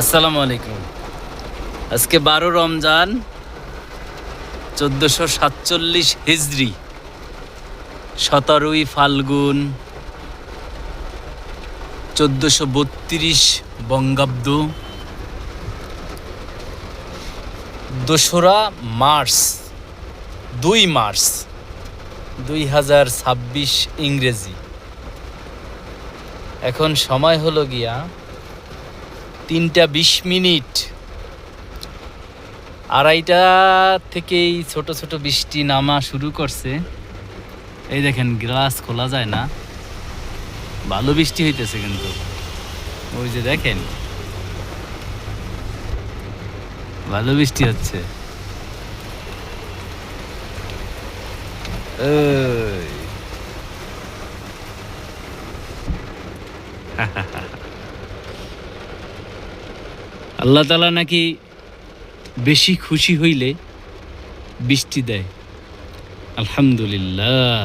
আসসালামু আলাইকুম। আজকে 12 রমজান 1447 হিজরি, 17ই ফাল্গুন 1432 বঙ্গাব্দ, 2রা মার্চ 2 মার্চ 2026 ইংরেজি। এখন সময় হলো গিয়া 3টা 20 মিনিট। 2:30 থেকেই ছোট ছোট বৃষ্টি নামা শুরু করছে। এই দেখেন, গ্লাস খোলা যায় না, ভালো বৃষ্টি হইতেছে কিন্তু। ওই যে দেখেন, ভালো বৃষ্টি হচ্ছে। আল্লাহ তাআলা নাকি বেশি খুশি হইলে বৃষ্টি দেয়। আলহামদুলিল্লাহ।